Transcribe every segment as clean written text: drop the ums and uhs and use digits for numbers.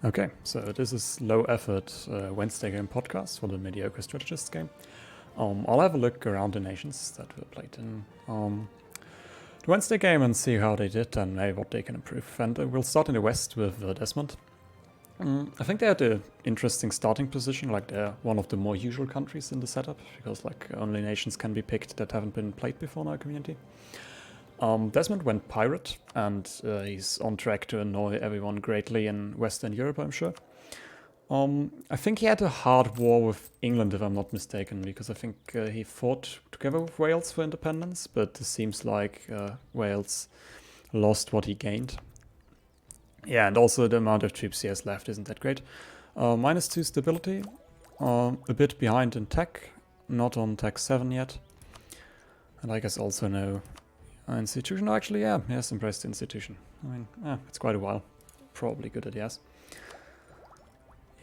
Okay, so this is low effort Wednesday game podcast for the mediocre strategist game. I'll have a look around the nations that were played in the Wednesday game and see how they did and maybe what they can improve. And we'll start in the west with Desmond. I think they had an interesting starting position, like they're one of the more usual countries in the setup, because like only nations can be picked that haven't been played before in our community. Desmond went pirate, and he's on track to annoy everyone greatly in Western Europe, I'm sure. I think he had a hard war with England, if I'm not mistaken, because I think he fought together with Wales for independence, but it seems like Wales lost what he gained. Yeah, and also the amount of troops he has left isn't that great. -2 stability, a bit behind in tech, not on tech 7 yet. And I guess also no institution. Actually, yeah, he has embraced the institution. I mean, it's quite a while. Probably good at yes.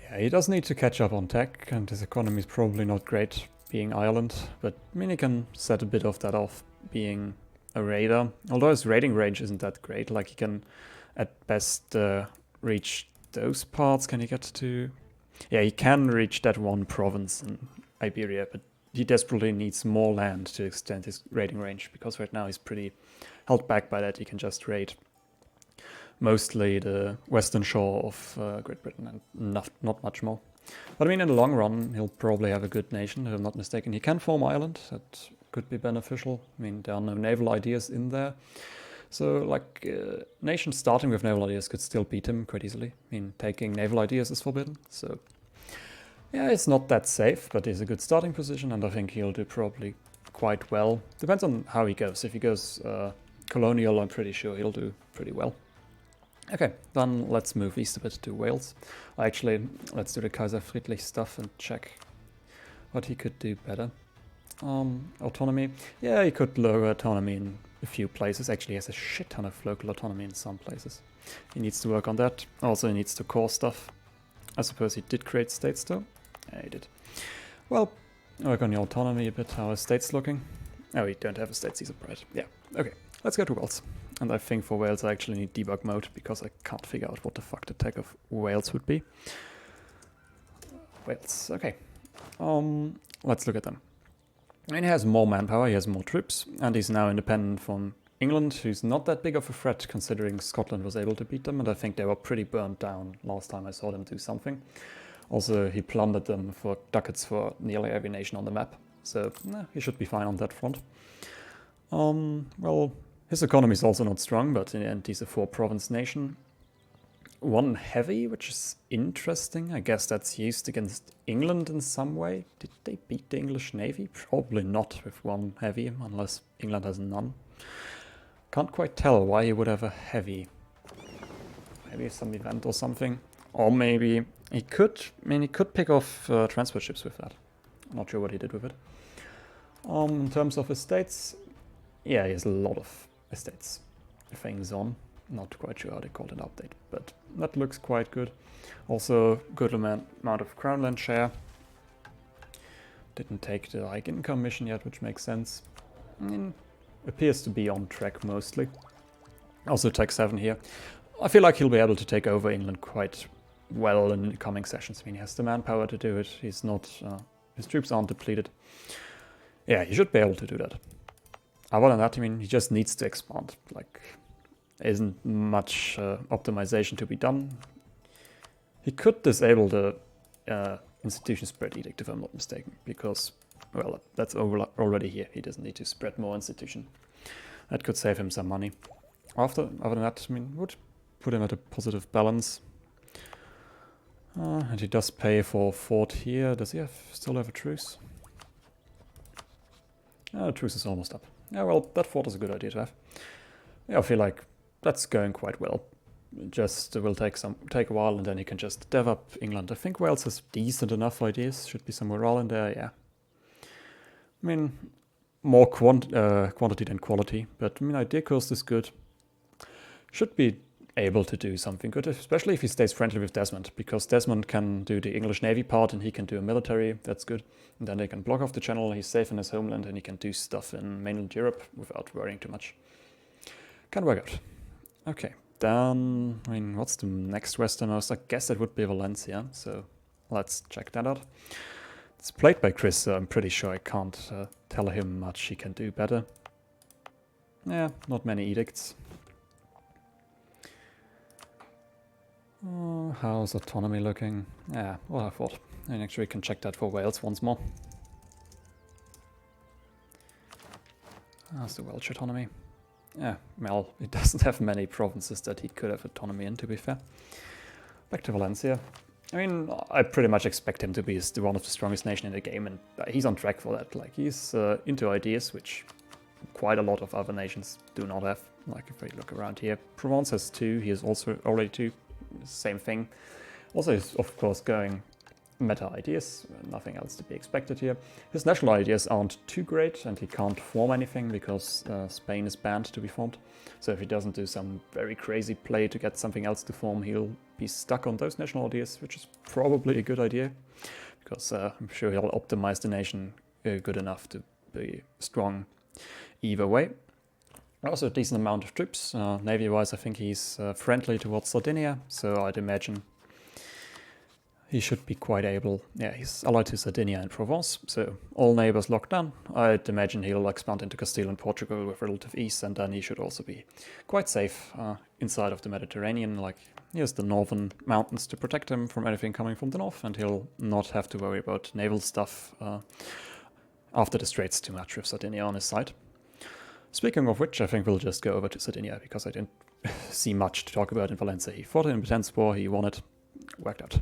Yeah, he does need to catch up on tech, and his economy is probably not great being Ireland, but I mean, he can set a bit of that off being a raider. Although his raiding range isn't that great, like he can at best reach those parts. Can he get to... Yeah, he can reach that one province in Iberia, but he desperately needs more land to extend his raiding range, because right now he's pretty held back by that. He can just raid mostly the western shore of Great Britain and not much more. But I mean, in the long run, he'll probably have a good nation, if I'm not mistaken. He can form Ireland. That could be beneficial. I mean, there are no naval ideas in there. So, like, nations starting with naval ideas could still beat him quite easily. I mean, taking naval ideas is forbidden, so... Yeah, it's not that safe, but it's a good starting position, and I think he'll do probably quite well. Depends on how he goes. If he goes colonial, I'm pretty sure he'll do pretty well. Okay, then let's move east a bit to Wales. Actually, let's do the Kaiser Friedrich stuff and check what he could do better. Autonomy. Yeah, he could lower autonomy in a few places. Actually, he has a shit ton of local autonomy in some places. He needs to work on that. Also, he needs to core stuff. I suppose he did create states, though. Yeah, he did. Well, work on your autonomy a bit. How are states looking? Oh, we don't have a state Caesar Pride. Yeah, okay. Let's go to Wales. And I think for Wales I actually need debug mode, because I can't figure out what the fuck the tech of Wales would be. Wales, okay. Let's look at them. I mean, he has more manpower, he has more troops, and he's now independent from England, who's not that big of a threat considering Scotland was able to beat them, and I think they were pretty burnt down last time I saw them do something. Also, he plundered them for ducats for nearly every nation on the map, so he should be fine on that front. Well, his economy is also not strong, but in the end he's a 4-province nation. One heavy, which is interesting. I guess that's used against England in some way. Did they beat the English Navy? Probably not with one heavy, unless England has none. Can't quite tell why he would have a heavy. Maybe some event or something. Or maybe he could... I mean, he could pick off transport ships with that. I'm not sure what he did with it. In terms of estates... Yeah, he has a lot of estates. Things on. Not quite sure how they called an update, but that looks quite good. Also, good amount of crown land share. Didn't take the like income mission yet, which makes sense. I mean, appears to be on track mostly. Also tech 7 here. I feel like he'll be able to take over England quite well in the coming sessions. I mean, he has the manpower to do it. He's not... his troops aren't depleted. Yeah, he should be able to do that. Other than that, I mean, he just needs to expand. Like, there isn't much optimization to be done. He could disable the institution spread edict, if I'm not mistaken, because, well, that's already here. He doesn't need to spread more institution. That could save him some money. Other than that, I mean, would put him at a positive balance. And he does pay for a fort here. Does he still have a truce? The truce is almost up. Yeah, well, that fort is a good idea to have. Yeah, I feel like that's going quite well. Just will take a while, and then he can just dev up England. I think Wales has decent enough ideas. Should be some morale in there, yeah. I mean, more quantity than quality, but I mean, idea cost is good. Should be able to do something good, especially if he stays friendly with Desmond, because Desmond can do the English Navy part and he can do a military. That's good. And then they can block off the channel. He's safe in his homeland, and he can do stuff in mainland Europe without worrying too much. Can work out. Okay, then, I mean, what's the next westernmost? I guess it would be Valencia, so let's check that out. It's played by Chris, so I'm pretty sure I can't tell him much he can do better. Yeah, not many edicts. How's autonomy looking? Yeah, well, I thought. And actually we can check that for Wales once more. How's the Welsh autonomy? Yeah, well, he doesn't have many provinces that he could have autonomy in, to be fair. Back to Valencia. I mean, I pretty much expect him to be one of the strongest nations in the game, and he's on track for that. Like, he's into ideas, which quite a lot of other nations do not have. Like, if we look around here, Provence has 2, he has also already 2, same thing. Also, he's, of course, going meta ideas, nothing else to be expected here. His national ideas aren't too great, and he can't form anything because Spain is banned to be formed. So if he doesn't do some very crazy play to get something else to form, he'll be stuck on those national ideas, which is probably a good idea, because I'm sure he'll optimize the nation good enough to be strong either way. Also a decent amount of troops. Navy-wise, I think he's friendly towards Sardinia, so I'd imagine he should be quite able. Yeah, he's allied to Sardinia and Provence, so all neighbors locked down. I'd imagine he'll expand into Castile and Portugal with relative ease, and then he should also be quite safe inside of the Mediterranean. Like, he has the northern mountains to protect him from anything coming from the north, and he'll not have to worry about naval stuff after the Straits too much with Sardinia on his side. Speaking of which, I think we'll just go over to Sardinia, because I didn't see much to talk about in Valencia. He fought in the Intense War, he won it, worked out.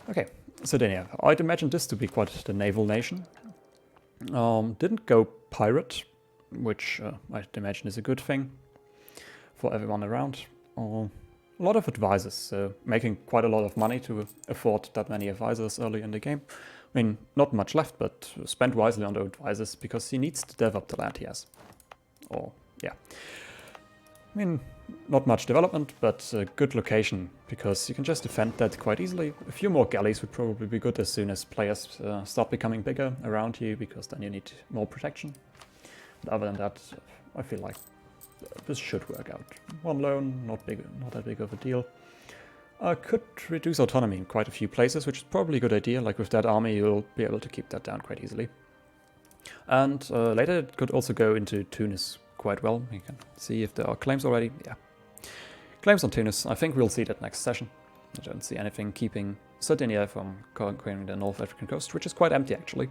Okay, Sardinia. I'd imagine this to be quite the naval nation. Didn't go pirate, which I'd imagine is a good thing for everyone around. A lot of advisors, so making quite a lot of money to afford that many advisors early in the game. I mean, not much left, but spent wisely on the advisors, because he needs to develop the land he has. Or, yeah. I mean, not much development, but a good location, because you can just defend that quite easily. A few more galleys would probably be good as soon as players start becoming bigger around you, because then you need more protection. But other than that, I feel like this should work out. One loan, not that big of a deal. Could reduce autonomy in quite a few places, which is probably a good idea. Like, with that army, you'll be able to keep that down quite easily. And later it could also go into Tunis quite well. You can see if there are claims already. Yeah. Claims on Tunis. I think we'll see that next session. I don't see anything keeping Sardinia from conquering the North African coast, which is quite empty actually,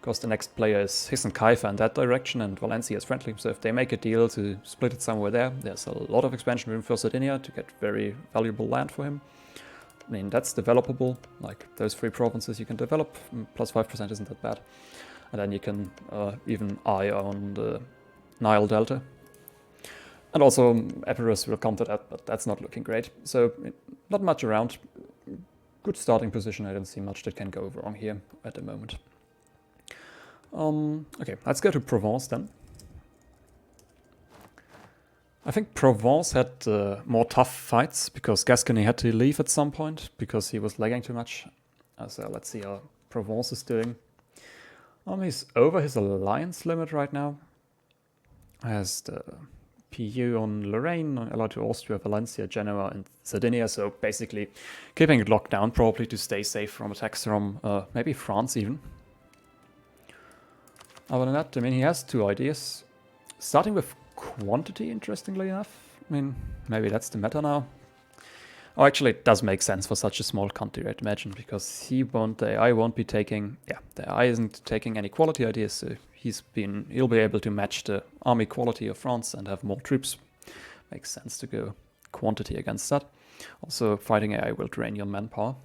because the next player is Hisn Kayfa in that direction, and Valencia is friendly. So if they make a deal to split it somewhere there, there's a lot of expansion room for Sardinia to get very valuable land for him. I mean, that's developable. Like, those 3 provinces you can develop, plus 5% isn't that bad. And then you can even eye on the Nile Delta. And also Epirus will come to that, but that's not looking great. So not much around. Good starting position. I don't see much that can go wrong here at the moment. Okay, let's go to Provence then. I think Provence had more tough fights, because Gascony had to leave at some point because he was lagging too much. So let's see how Provence is doing. He's over his alliance limit right now. Has the PU on Lorraine, allowed to Austria, Valencia, Genoa, and Sardinia. So basically keeping it locked down, probably to stay safe from attacks from maybe France even. Other than that, I mean, he has 2 ideas. Starting with quantity, interestingly enough. I mean, maybe that's the meta now. Oh, actually, it does make sense for such a small country, I'd imagine, because the AI won't be taking, the AI isn't taking any quality ideas, so he'll be able to match the army quality of France and have more troops. Makes sense to go quantity against that. Also, fighting AI will drain your manpower.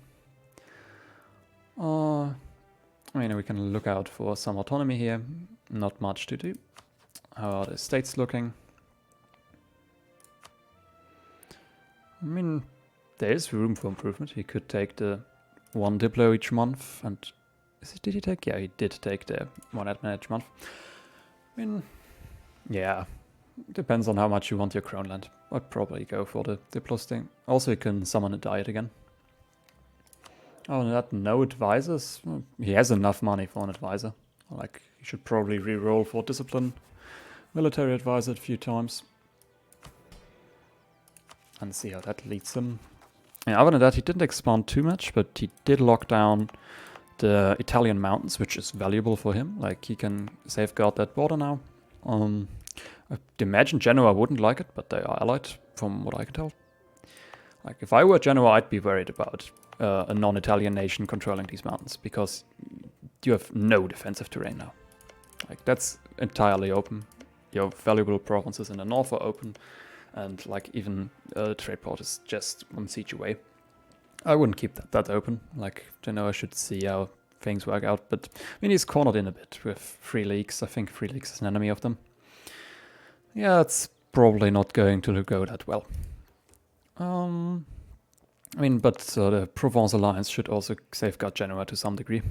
I mean, we can look out for some autonomy here. Not much to do. How are the states looking? I mean, there is room for improvement. He could take the 1 Diplo each month, and did he take? Yeah, he did take the 1 admin each month. I mean, yeah, depends on how much you want your crown land. I'd probably go for the Diplos thing. Also, you can summon a diet again. Oh, and that, no advisors. He has enough money for an advisor. Like, he should probably re-roll for discipline. Military advisor a few times. and see how that leads him. Yeah, other than that, he didn't expand too much, but he did lock down the Italian mountains, which is valuable for him. Like, he can safeguard that border now. I imagine Genoa wouldn't like it, but they are allied, from what I can tell. Like, if I were Genoa, I'd be worried about a non-Italian nation controlling these mountains, because you have no defensive terrain now. Like, that's entirely open. Your valuable provinces in the north are open, and like even the trade port is just 1 siege away. I wouldn't keep that open. Like, Genoa should see how things work out, but I mean, he's cornered in a bit with Free Leagues. I think Free Leagues is an enemy of them. Yeah, it's probably not going to go that well. I mean, but the Provence alliance should also safeguard Genoa to some degree.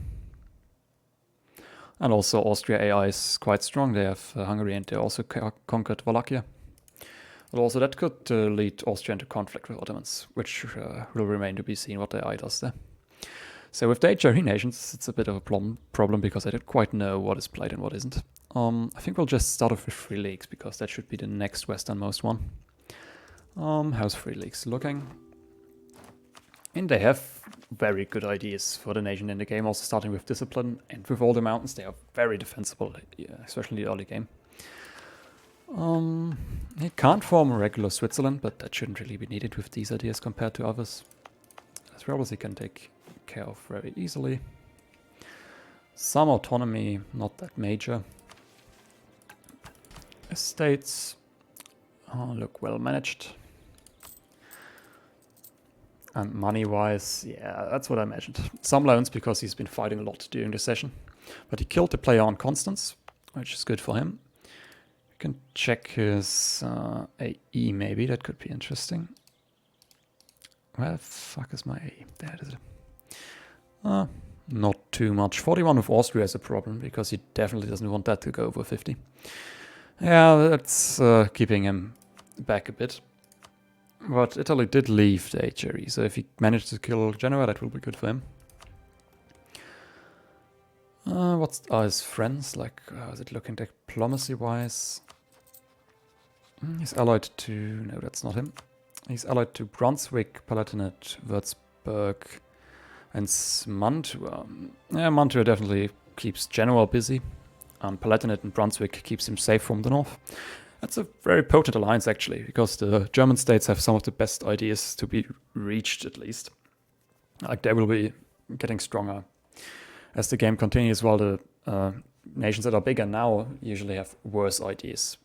And also Austria AI is quite strong. They have Hungary, and they also conquered Wallachia. But also that could lead Austria into conflict with Ottomans, which will remain to be seen what the AI does there. So with the HRE nations, it's a bit of a problem because I don't quite know what is played and what isn't. I think we'll just start off with Free Leagues, because that should be the next westernmost one. How's Free Leagues looking? And they have very good ideas for the nation in the game, also starting with discipline, and with all the mountains, they are very defensible, especially in the early game. He can't form a regular Switzerland, but that shouldn't really be needed with these ideas compared to others. As rebels he can take care of very easily. Some autonomy, not that major. Estates look well managed. And money-wise, yeah, that's what I imagined. Some loans because he's been fighting a lot during the session. But he killed the player on Constance, which is good for him. You can check his AE maybe, that could be interesting. Where the fuck is my AE? There it is. Not too much. 41 with Austria is a problem, because he definitely doesn't want that to go over 50. Yeah, that's keeping him back a bit. But Italy did leave the HRE, so if he managed to kill Genoa, that will be good for him. What are his friends? Like, is it looking diplomacy-wise? He's allied to... no, that's not him. He's allied to Brunswick, Palatinate, Würzburg, and Mantua. Yeah, Mantua definitely keeps Genoa busy. Palatinate and Brunswick keeps him safe from the north. That's a very potent alliance, actually, because the German states have some of the best ideas to be reached, at least. Like, they will be getting stronger as the game continues, while the nations that are bigger now usually have worse ideas.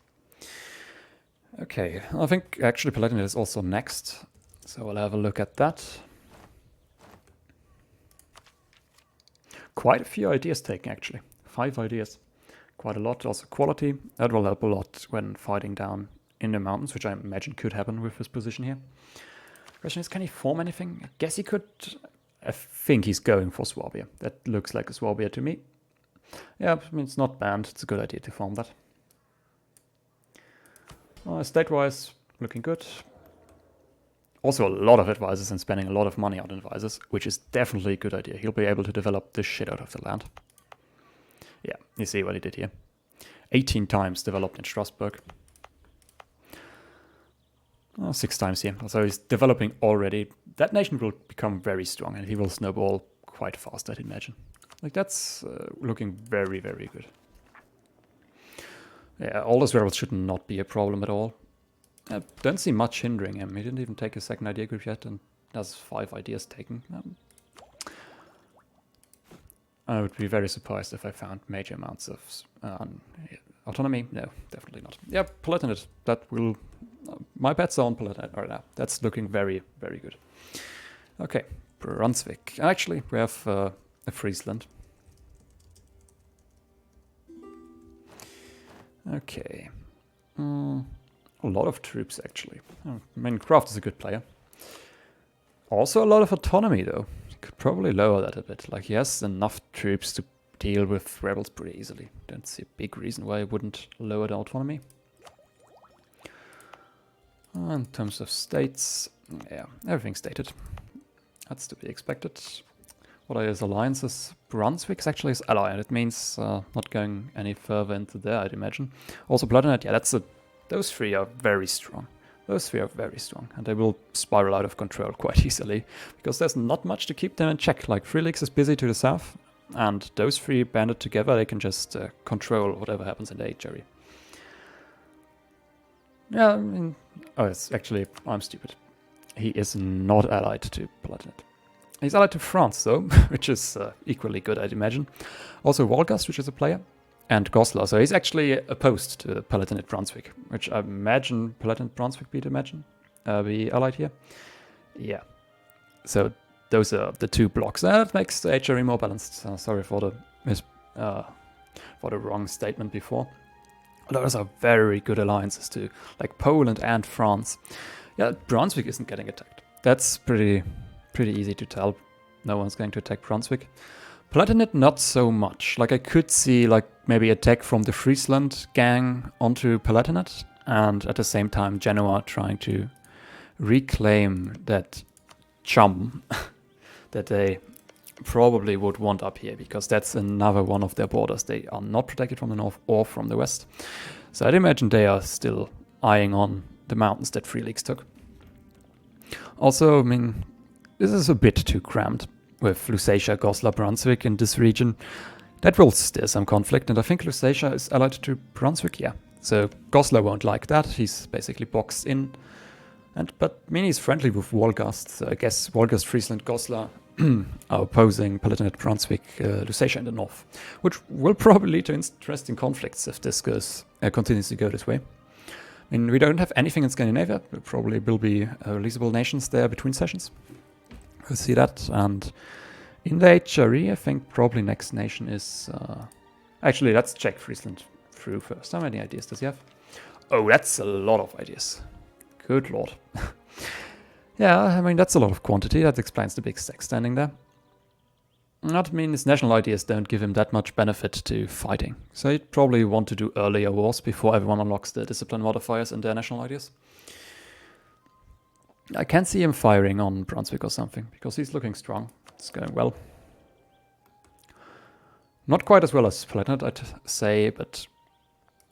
Okay, I think actually Palatinate is also next, so we'll have a look at that. Quite a few ideas taken, actually. 5 ideas. Quite a lot. Also quality. That will help a lot when fighting down in the mountains, which I imagine could happen with his position here. Question is, can he form anything? I guess he could. I think he's going for Swabia. That looks like a Swabia to me. Yeah, I mean, it's not banned. It's a good idea to form that. State-wise, looking good. Also a lot of advisors and spending a lot of money on advisors, which is definitely a good idea. He'll be able to develop the shit out of the land. Yeah, you see what he did here. 18 times developed in Strasbourg. 6 times here. So he's developing already. That nation will become very strong, and he will snowball quite fast, I'd imagine. Like, that's looking very, very good. Yeah, all those rebels should not be a problem at all. I don't see much hindering him. He didn't even take a second idea group yet, and has 5 ideas taken. I would be very surprised if I found major amounts of autonomy. No, definitely not. Yeah, Palatinate. That will... my bets are on Palatinate right now. That's looking very, very good. Okay, Brunswick. Actually, we have a Friesland. Okay. A lot of troops, actually. I mean, Kraft is a good player. Also a lot of autonomy, though. Could probably lower that a bit. Like, he has enough troops to deal with rebels pretty easily. Don't see a big reason why he wouldn't lower the autonomy. In terms of states, yeah, everything's stated. That's to be expected. What are his alliances? Brunswick's actually his ally, and it means not going any further into there, I'd imagine. Also, Palatinate, yeah, those 3 are very strong. those three are very strong, and they will spiral out of control quite easily, because there's not much to keep them in check. Like, Friesland is busy to the south, and those three banded together, they can just control whatever happens in the 8th area. Yeah, I mean... Oh, it's actually... I'm stupid. He is not allied to Palatinate. He's allied to France, though, which is equally good, I'd imagine. Also Wolgast, which is a player, and Goslar. So he's actually opposed to Palatinate Brunswick, which I imagine Palatinate Brunswick be allied here. Yeah. So those are the two blocks. That makes the HRE more balanced. Sorry for the wrong statement before. Those are very good alliances too, like Poland and France. Yeah, Brunswick isn't getting attacked. That's pretty easy to tell. No one's going to attack Brunswick. Palatinate, not so much. Like, I could see like maybe attack from the Friesland gang onto Palatinate, and at the same time Genoa trying to reclaim that chum that they probably would want up here, because that's another one of their borders. They are not protected from the north or from the west. So I'd imagine they are still eyeing on the mountains that Free Leagues took. Also, I mean, this is a bit too crammed with Lusatia, Goslar, Brunswick in this region. That will stir some conflict, and I think Lusatia is allied to Brunswick, yeah. So Goslar won't like that. He's basically boxed in. But I mean, he's friendly with Wolgast, so I guess Wolgast, Friesland, Goslar are opposing Palatinate, Brunswick, Lusatia in the north, which will probably lead to interesting conflicts if this continues to go this way. I mean, we don't have anything in Scandinavia. There probably will be releasable nations there between sessions. We'll see that. And in the HRE, I think probably next nation is... Actually, let's check Friesland through first. How many ideas does he have? Oh, that's a lot of ideas. Good lord. Yeah, I mean, that's a lot of quantity. That explains the big stack standing there. Not, I mean, his national ideas don't give him that much benefit to fighting. So he'd probably want to do earlier wars before everyone unlocks the discipline modifiers in their national ideas. I can see him firing on Brunswick or something, because he's looking strong. It's going well. Not quite as well as Palatinate, I'd say, but...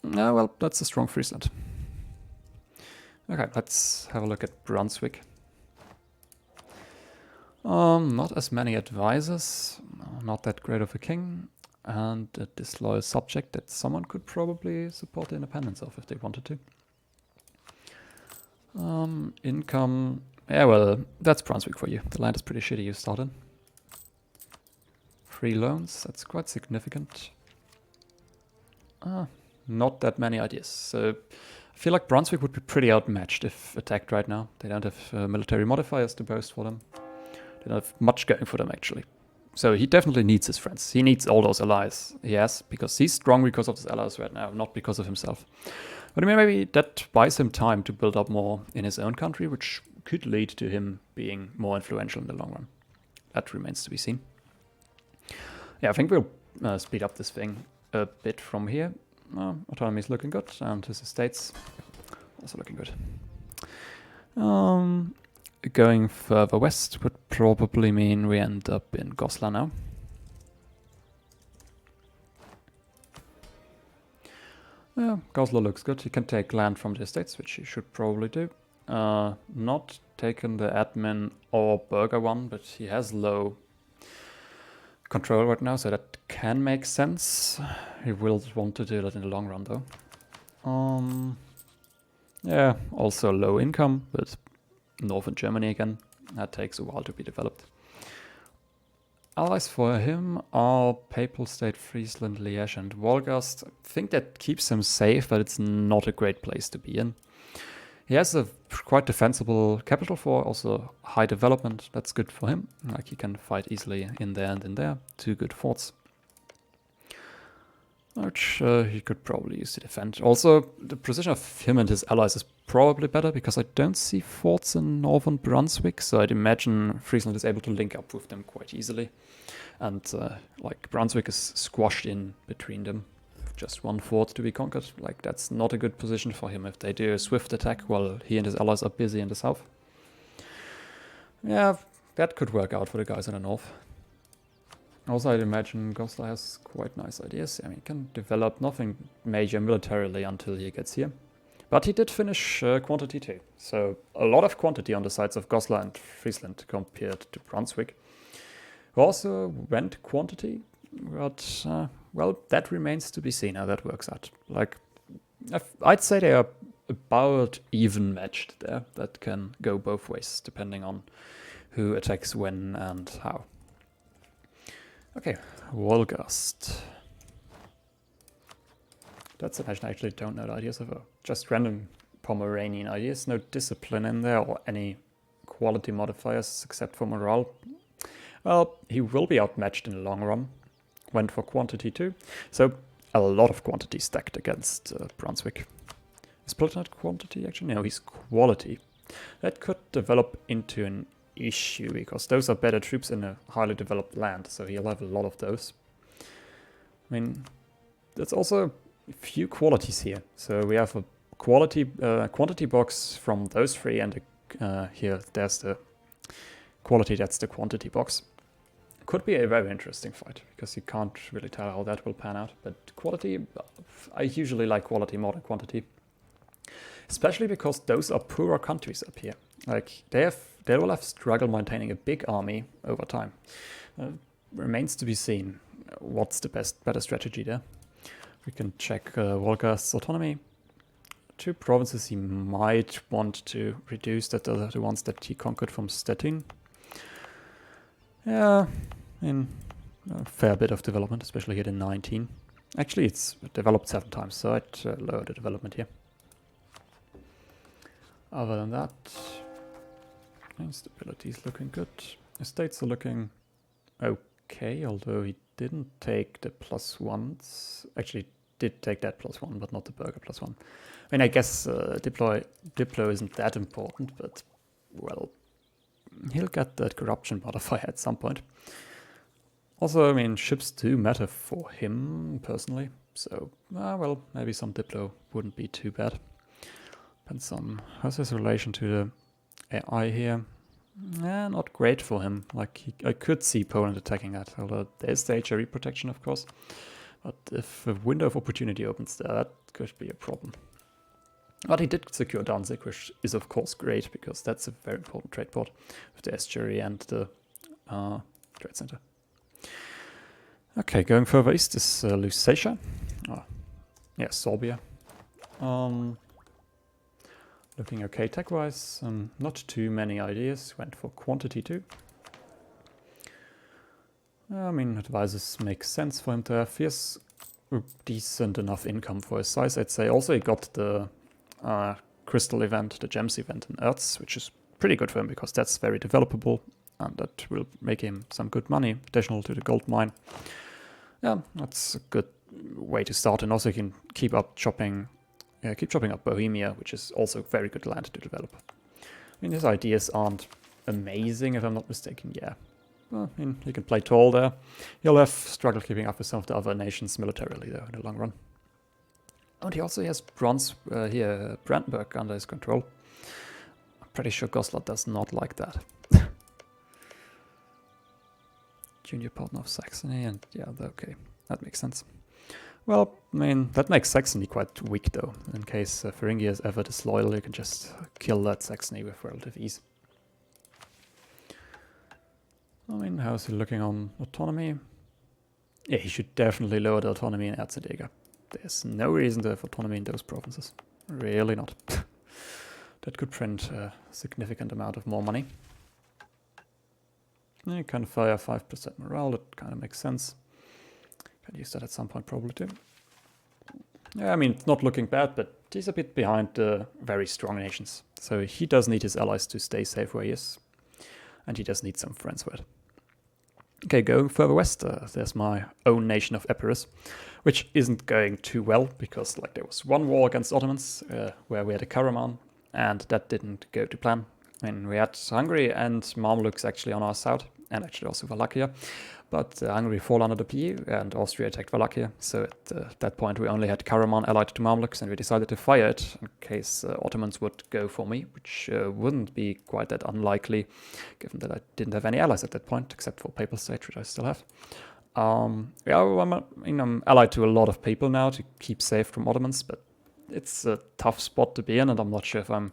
well, that's a strong Friesland. Okay, let's have a look at Brunswick. Not as many advisors, not that great of a king, and a disloyal subject that someone could probably support the independence of if they wanted to. Income, yeah, well, that's Brunswick for you. The land is pretty shitty you started. Free loans, that's quite significant. Not that many ideas, so I feel like Brunswick would be pretty outmatched if attacked right now. They don't have military modifiers to boast for them. They don't have much going for them, actually. So he definitely needs his friends. He needs all those allies he has, because he's strong because of his allies right now, not because of himself. But I mean, maybe that buys him time to build up more in his own country, which could lead to him being more influential in the long run. That remains to be seen. Yeah, I think we'll speed up this thing a bit from here. Autonomy is looking good, and his estates also looking good. Going further west would probably mean we end up in Goslar now. Yeah, Goslar looks good. He can take land from the estates, which he should probably do. Not taken the admin or burger one, but he has low control right now, so that can make sense. He will want to do that in the long run, though. Yeah, also low income, but northern Germany again. That takes a while to be developed. Allies for him are Papal State, Friesland, Liège, and Wolgast. I think that keeps him safe, but it's not a great place to be in. He has a quite defensible capital for, also high development. That's good for him. Like, he can fight easily in there and in there. 2 good forts, which he could probably use to defend. Also, the position of him and his allies is probably better, because I don't see forts in northern Brunswick, so I'd imagine Friesland is able to link up with them quite easily. And like, Brunswick is squashed in between them. Just 1 fort to be conquered. Like, that's not a good position for him if they do a swift attack while he and his allies are busy in the south. Yeah, that could work out for the guys in the north. Also, I'd imagine Goslar has quite nice ideas. I mean, he can develop nothing major militarily until he gets here. But he did finish quantity too. So a lot of quantity on the sides of Goslar and Friesland compared to Brunswick. Who also went quantity, but well, that remains to be seen how that works out. Like, I'd say they are about even matched there. That can go both ways, depending on who attacks when and how. Okay, Wolgast. That's a nation I actually don't know the ideas of. Just random Pomeranian ideas. No discipline in there or any quality modifiers except for morale. Well, he will be outmatched in the long run. Went for quantity too. So a lot of quantity stacked against Brunswick. Is Palatinate quantity actually? No, he's quality. That could develop into an issue because those are better troops in a highly developed land. So he'll have a lot of those. I mean, that's also a few qualities here. So we have a quality quantity box from those three, and here there's the quality, that's the quantity box. Could be a very interesting fight because you can't really tell how that will pan out. But quality, I usually like quality more than quantity, especially because those are poorer countries up here. Like they will have struggled maintaining a big army over time. Remains to be seen what's the better strategy there. We can check Wolgast's autonomy. 2 provinces he might want to reduce, that are the ones that he conquered from Stettin. Yeah, in a fair bit of development, especially here in 19. Actually, it's developed 7 times, so I'd lower the development here. Other than that, stability is looking good. Estates are looking okay, although he didn't take the +1s. Actually, did take that +1, but not the burger +1. I mean, I guess Diplo isn't that important, but, well, he'll get that corruption modifier at some point. Also, I mean, ships do matter for him, personally, so, well, maybe some Diplo wouldn't be too bad. Depends on how's his relation to the AI here. Not great for him. Like, I could see Poland attacking that, although there's the HRE protection, of course. But if a window of opportunity opens there, that could be a problem. But he did secure Danzig, which is of course great, because that's a very important trade port with the estuary and the trade center. Okay, going further east is Lusatia. Yeah, Sorbia. Looking okay tech-wise. Not too many ideas. Went for quantity too. I mean, advisors make sense for him to have. He has a decent enough income for his size, I'd say. Also, he got the crystal event, the gems event in Erz, which is pretty good for him because that's very developable and that will make him some good money, additional to the gold mine. Yeah, that's a good way to start, and also you can keep chopping up Bohemia, which is also very good land to develop. I mean, his ideas aren't amazing, if I'm not mistaken. Yeah, well, I mean, he can play tall there. He'll have struggled keeping up with some of the other nations militarily, though, in the long run. And he also has Brandenburg under his control. I'm pretty sure Goslar does not like that. Junior partner of Saxony, and yeah, okay, that makes sense. Well, I mean, that makes Saxony quite weak, though. In case Thuringia is ever disloyal, you can just kill that Saxony with relative ease. I mean, how's he looking on autonomy? Yeah, he should definitely lower the autonomy in Erzgebirge. There's no reason to have autonomy in those provinces. Really not. That could print a significant amount of more money. You can fire 5% morale, that kind of makes sense. Can use that at some point probably too. Yeah, I mean, it's not looking bad, but he's a bit behind the very strong nations. So he does need his allies to stay safe where he is. And he does need some friends with it. Okay, going further west, there's my own nation of Epirus, which isn't going too well, because like there was one war against Ottomans, where we had a Karaman, and that didn't go to plan. I mean, we had Hungary and Mamluks actually on our side, and actually also Wallachia, but Hungary fell under the PU, and Austria attacked Wallachia, so at that point we only had Karaman allied to Mamluks, and we decided to fire it in case Ottomans would go for me, which wouldn't be quite that unlikely, given that I didn't have any allies at that point, except for Papal State, which I still have. Yeah, I'm allied to a lot of people now to keep safe from Ottomans, but it's a tough spot to be in, and I'm not sure if I'm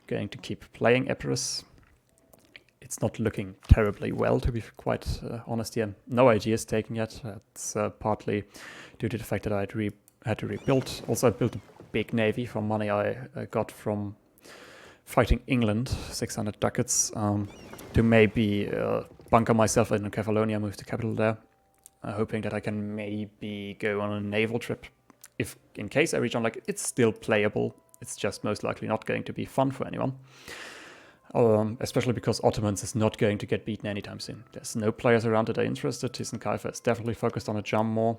going to keep playing Epirus. It's not looking terribly well, to be quite honest here. No ideas taken yet. That's partly due to the fact that I had to rebuild. Also, I built a big navy from money I got from fighting England, 600 ducats, to maybe bunker myself in Catalonia, move the capital there, hoping that I can maybe go on a naval trip. If in case I reach on, like, it's still playable. It's just most likely not going to be fun for anyone. Especially because Ottomans is not going to get beaten anytime soon. There's no players around that are interested. Hisn Kayfa is definitely focused on a jam more.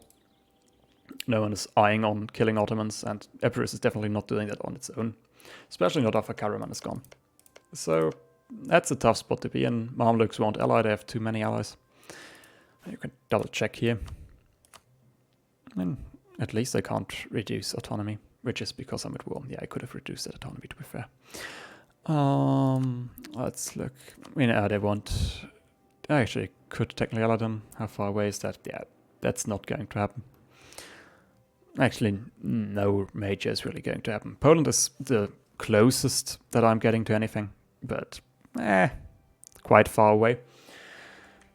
No one is eyeing on killing Ottomans, and Epirus is definitely not doing that on its own. Especially not after Karaman is gone. So that's a tough spot to be in. Mamluks won't ally, they have too many allies. You can double check here. I mean, at least I can't reduce autonomy, which is because I'm at war. Yeah, I could have reduced that autonomy, to be fair. Let's look. I mean, they want... I actually could technically ally them. How far away is that? Yeah, that's not going to happen. Actually, no major is really going to happen. Poland is the closest that I'm getting to anything, but quite far away.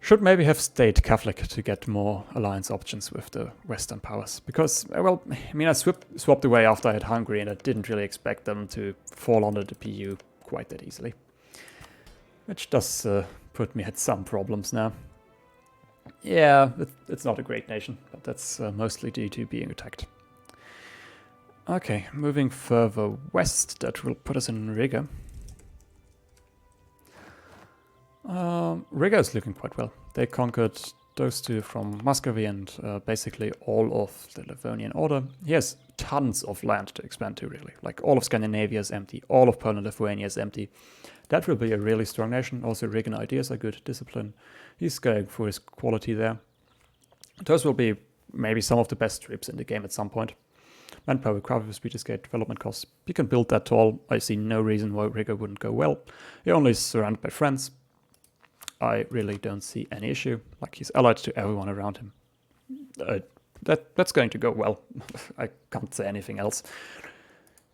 Should maybe have stayed Catholic to get more alliance options with the Western powers. Because, well, I mean, I swapped away after I had Hungary, and I didn't really expect them to fall under the PU quite that easily. Which does put me at some problems now. Yeah, it's not a great nation, but that's mostly due to being attacked. Okay, moving further west, that will put us in Riga. Riga is looking quite well. They conquered those two from Muscovy and basically all of the Livonian Order. He has tons of land to expand to, really. Like, all of Scandinavia is empty, all of Poland and Lithuania is empty. That will be a really strong nation. Also, Rigan ideas are good, discipline. He's going for his quality there. Those will be maybe some of the best troops in the game at some point. Manpower, crafting speed, escape, development costs. He can build that tall. I see no reason why Riga wouldn't go well. He only is surrounded by friends. I really don't see any issue. Like, he's allied to everyone around him. That's going to go well. I can't say anything else.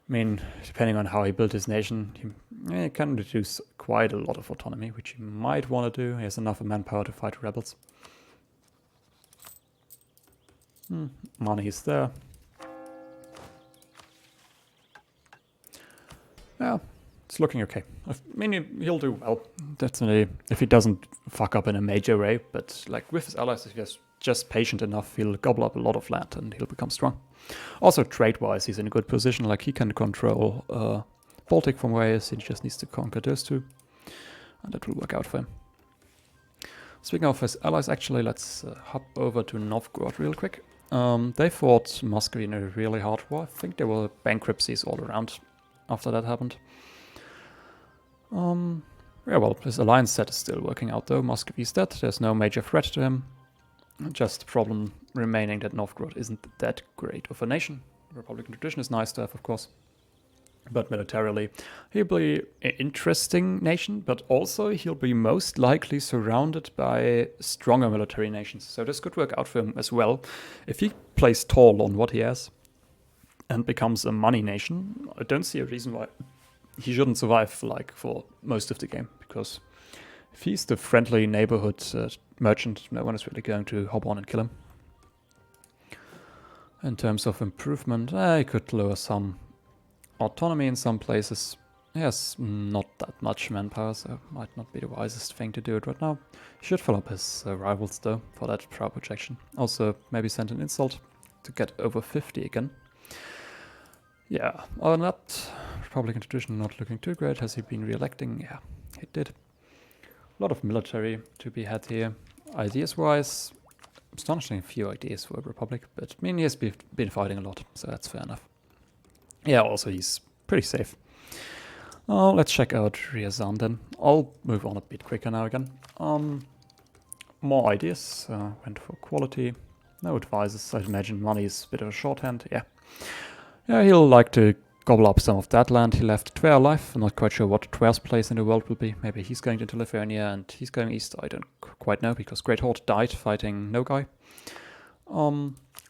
I mean, depending on how he built his nation, he can reduce quite a lot of autonomy, which he might want to do. He has enough manpower to fight rebels. Money is there. Yeah, it's looking okay. I mean, he'll do well. Definitely, if he doesn't fuck up in a major way. But like with his allies, if he's just patient enough, he'll gobble up a lot of land and he'll become strong. Also, trade-wise, he's in a good position. Like, he can control Baltic from where he is. He just needs to conquer those two, and that will work out for him. Speaking of his allies, actually, let's hop over to Novgorod real quick. They fought Muscovy in a really hard war. I think there were bankruptcies all around after that happened. Yeah, well, his alliance set is still working out though. Muscovy's dead. There's no major threat to him. Just the problem remaining that Novgorod isn't that great of a nation. Republican tradition is nice to have, of course. But militarily, he'll be an interesting nation, but also he'll be most likely surrounded by stronger military nations. So this could work out for him as well. If he plays tall on what he has and becomes a money nation, I don't see a reason why he shouldn't survive like for most of the game. Because if he's the friendly neighborhood merchant, no one is really going to hop on and kill him. In terms of improvement, he could lower some autonomy in some places. He has not that much manpower, so it might not be the wisest thing to do it right now. He should fill up his rivals though, for that power projection. Also, maybe send an insult to get over 50 again. Yeah, other than that, Republican tradition not looking too great. Has he been re-electing? Yeah, he did. A lot of military to be had here. Ideas-wise, astonishingly few ideas for a republic, but I mean, he has been fighting a lot, so that's fair enough. Yeah, also he's pretty safe. Let's check out Ryazan then. I'll move on a bit quicker now again. More ideas. Went for quality. No advisors. I'd imagine money is a bit of a shorthand. Yeah. Yeah, he'll like to gobble up some of that land. He left Tver alive. I'm not quite sure what Tver's place in the world will be. Maybe he's going into Lithuania and he's going east. I don't quite know, because Great Horde died fighting Nogai.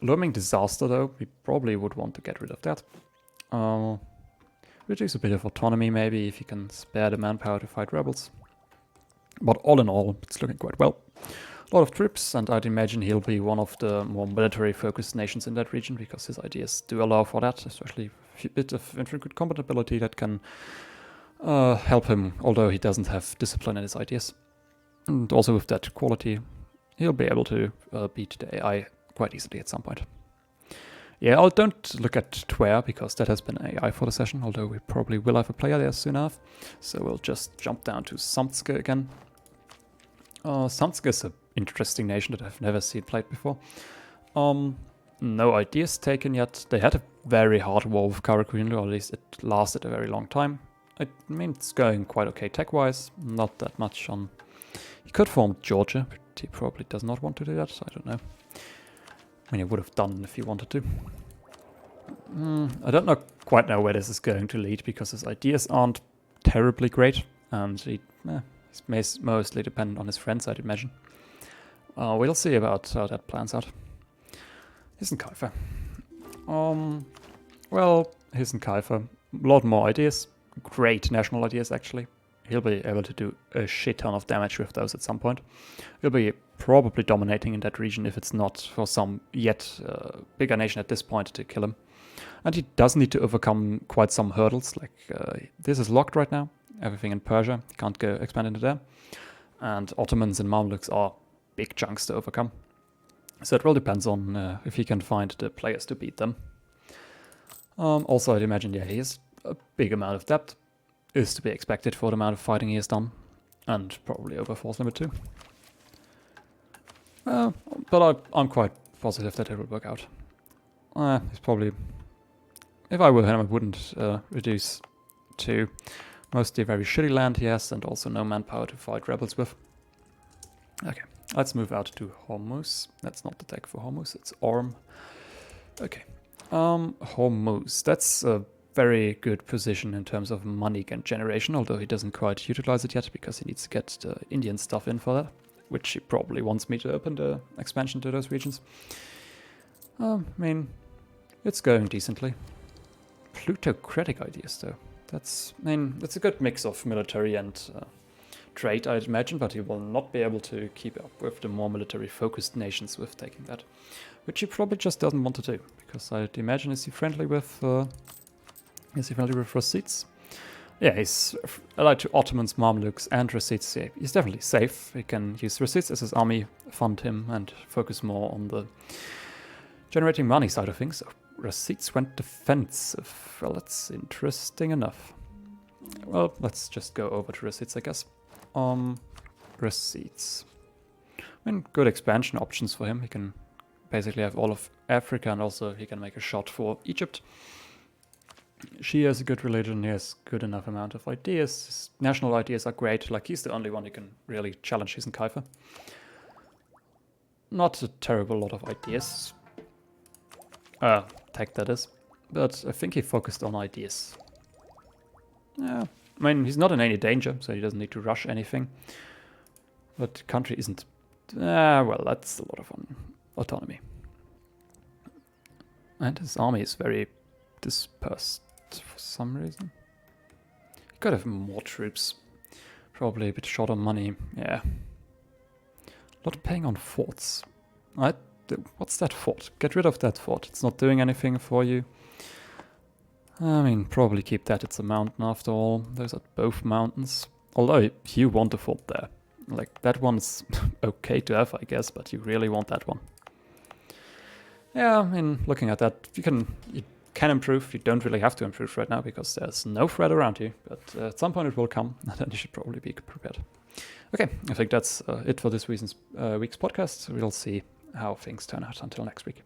Looming disaster though. We probably would want to get rid of that. Reduce a bit of autonomy maybe if he can spare the manpower to fight rebels. But all in all, it's looking quite well. A lot of troops, and I'd imagine he'll be one of the more military-focused nations in that region, because his ideas do allow for that, especially a bit of infantry combat ability that can help him, although he doesn't have discipline in his ideas. And also with that quality, he'll be able to beat the AI quite easily at some point. Yeah, I don't look at Twer, because that has been AI for the session, although we probably will have a player there soon enough. So we'll just jump down to Samtshkhe again. Samtshkhe is an interesting nation that I've never seen played before. No ideas taken yet. They had a very hard war with Karakurinlu, or at least it lasted a very long time. I mean, it's going quite okay tech-wise, not that much on... He could form Georgia, but he probably does not want to do that, so I don't know. I mean, he would have done if he wanted to. I don't quite know where this is going to lead, because his ideas aren't terribly great, and he's mostly dependent on his friends, I'd imagine. We'll see about how that plans out. Hisn Kayfa. Well, Hisn Kayfa, a lot more ideas. Great national ideas, actually. He'll be able to do a shit ton of damage with those at some point. He'll be probably dominating in that region if it's not for some yet bigger nation at this point to kill him. And he does need to overcome quite some hurdles, like this is locked right now. Everything in Persia, he can't go expand into there. And Ottomans and Mamluks are big chunks to overcome. So it all depends on if he can find the players to beat them. Also, I'd imagine, yeah, he has a big amount of debt. Is to be expected for the amount of fighting he has done. And probably over force limit too. But I'm quite positive that it will work out. It's probably... If I were him, I wouldn't reduce to mostly very shitty land he has, and also no manpower to fight rebels with. Okay, let's move out to Hormuz. That's not the deck for Hormuz, it's Orm. Okay, Hormuz. That's a very good position in terms of money generation, although he doesn't quite utilize it yet because he needs to get the Indian stuff in for that, which he probably wants me to open the expansion to those regions. I mean, it's going decently. Plutocratic ideas, though. That's a good mix of military and trade, I'd imagine, but he will not be able to keep up with the more military-focused nations with taking that, which he probably just doesn't want to do, because I'd imagine is he friendly with Rassids? Yeah, he's allied to Ottomans, Mamluks, and Rassids. Yeah, he's definitely safe. He can use Rassids as his army, fund him, and focus more on the generating money side of things. So Rassids went defensive. Well, that's interesting enough. Well, let's just go over to Rassids, I guess. Rassids. I mean, good expansion options for him. He can basically have all of Africa, and also he can make a shot for Egypt. She has a good religion, he has good enough amount of ideas. His national ideas are great, like he's the only one who can really challenge Hisn Kayfa. Not a terrible lot of ideas. Tech that is. But I think he focused on ideas. Yeah, I mean, he's not in any danger, so he doesn't need to rush anything. But country isn't... well, that's a lot of autonomy. And his army is very dispersed for some reason. He could have more troops. Probably a bit short on money, yeah. A lot of paying on forts. What's that fort? Get rid of that fort. It's not doing anything for you. I mean, probably keep that. It's a mountain after all. Those are both mountains. Although you want a fort there. Like, that one's okay to have, I guess, but you really want that one. Yeah, I mean, looking at that, you can improve. You don't really have to improve right now because there's no threat around you. But at some point it will come, and then you should probably be prepared. Okay, I think that's it for this week's podcast. We'll see how things turn out until next week.